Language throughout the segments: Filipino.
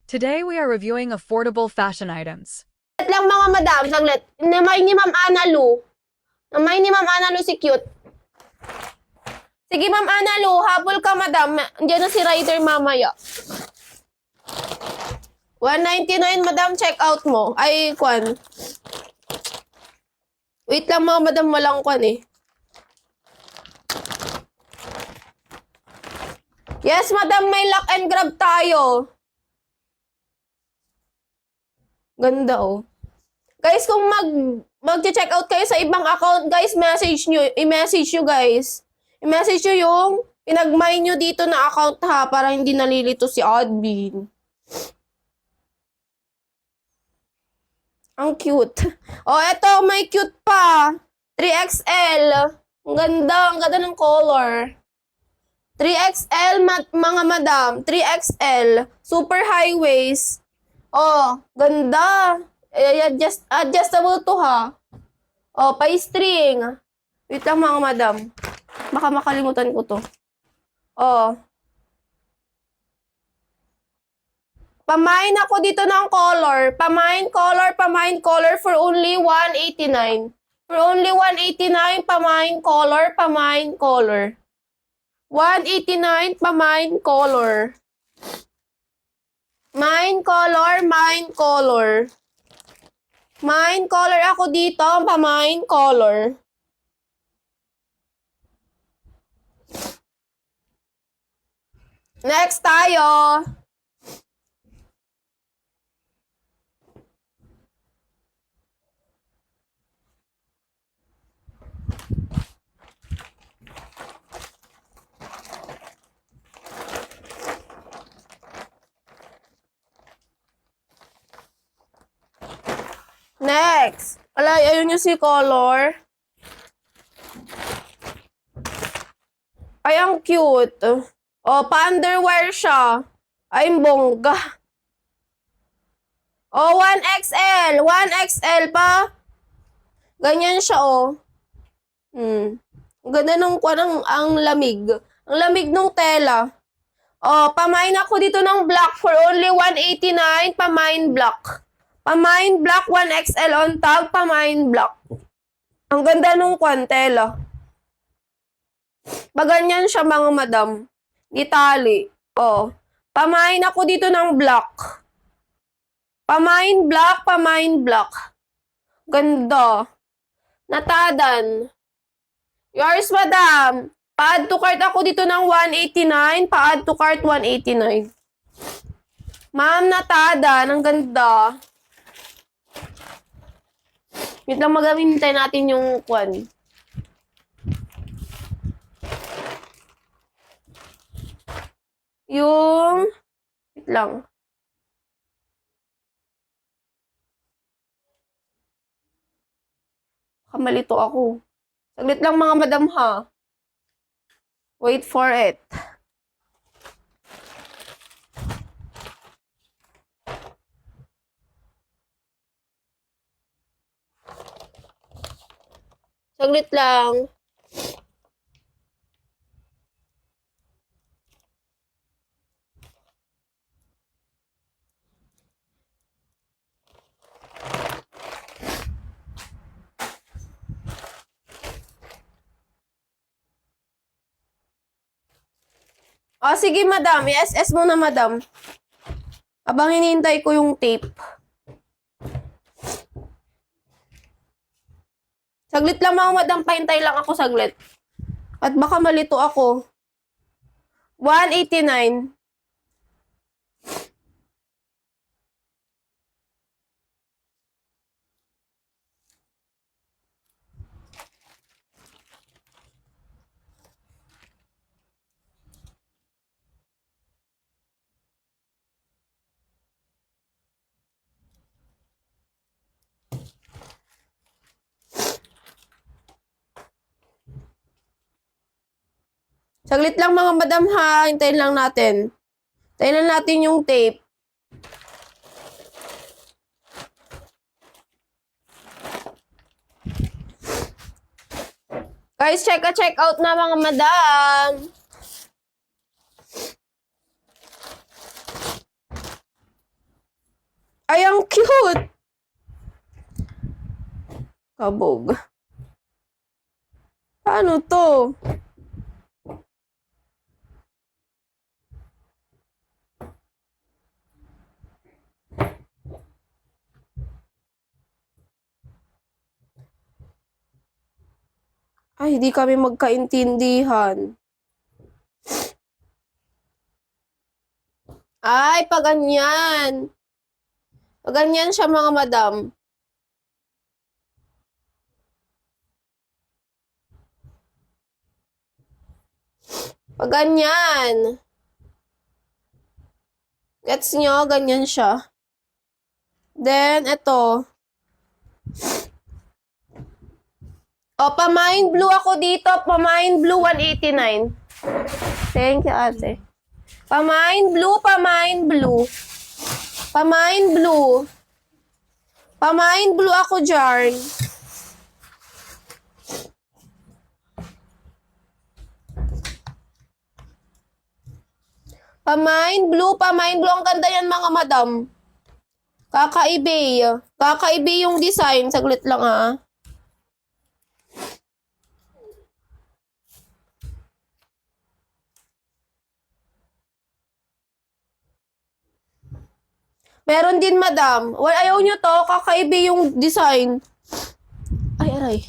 Today we are reviewing affordable fashion items. Saglit lang mga madam, saglit. Namay ni Ma'am Analu. Namay ni Ma'am Analu si cute. Sige Ma'am Analu, habol ka madam. Diyan na si rider mamaya. 199 madam, check out mo. Ay, kwan. Wait lang mga madam, walang kwan eh. Yes madam, may lock and grab tayo. Ganda oh. Guys, kung mag-check out kayo sa ibang account, guys, i-message nyo guys. I-message nyo yung pinag-mine nyo dito na account ha, para hindi nalilito si admin. Ang cute. Oh, eto, may cute pa. 3XL. Ang ganda ng color. 3XL, mga madam. 3XL. Super high waist. Oh, ganda. Adjustable to ha. Oh, pa-string. Wait lang mga madam. Baka makalimutan ko to. Oh. Pamain ako dito ng color. Pamain color for only 189. For only 189, pamain color. 189, pamain color. Mine color. Mine color ako dito, pamain color. Next tayo. Next. Ayun yung si color. Ay, ang cute. Oh, pa-underwear siya. Ay, bongga. Oh, 1XL. 1XL pa. Ganyan siya, oh. Ang ganda nung ang lamig. Ang lamig nung tela. Oh, pamain ako dito ng black for only 189. Pamain black. Pamain black, 1XL on tag, pamain black. Ang ganda nung tela. Baganyan siya mga madam. Gitali. Oh. Pamain ako dito ng black. Pamain black. Ganda. Natadan. Yours madam. Pa-add to cart ako dito ng 189. Pa-add to cart 189. Ma'am, natadan. Ang ganda. Wait lang, magamintay natin yung kwan. Yung... Wait lang. Kamalito ako. Saglit lang mga madam ha. Wait for it. Saglit lang. Oh, sige madam. I-SS muna madam. Habang hinihintay ko yung tape. Saglit lang mga madam. Pahintay lang ako saglit. At baka malito ako. 189. Saglit lang mga madam ha. Hintayin lang natin. Hintayin lang natin yung tape. Guys, check out na mga madam. ang cute! Kabog. Paano to? Ay, hindi kami magkaintindihan. Ay, pag ganyan. Pag ganyan siya, mga madam. Pag ganyan. Gets nyo? Ganyan siya. Then, ito. O, pa-mind blue ako dito. Pa-mind blue, 189. Thank you, ate. Pa-mind blue, pa-mind blue. Pa-mind blue. Pa-mind blue ako dyan. Pa-mind blue, pa-mind blue. Ang ganda yan, mga madam. Kakaiba. Kakaiba yung design. Saglit lang, ha. Meron din, madam. Well, ayaw nyo to. Kakaiba yung design. Ay, aray.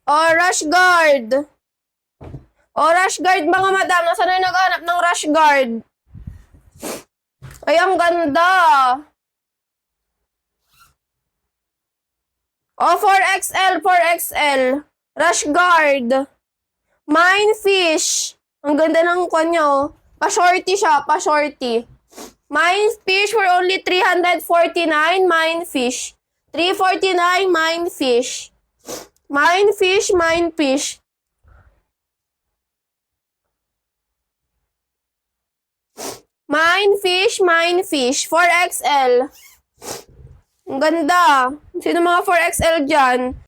Oh, Rush Guard. Oh, Rush Guard, mga madam. Nasaan na yung naghanap ng Rush Guard? Ay, ang ganda. Oh, 4XL, 4XL. Rush Guard. Minefish. Ang ganda ng kanyo. Pa-shorty siya, pa-shorty. Minefish for only 349. Minefish. 349, minefish. Minefish, minefish. Minefish, minefish. 4XL. Ang ganda. Sino mga 4XL dyan?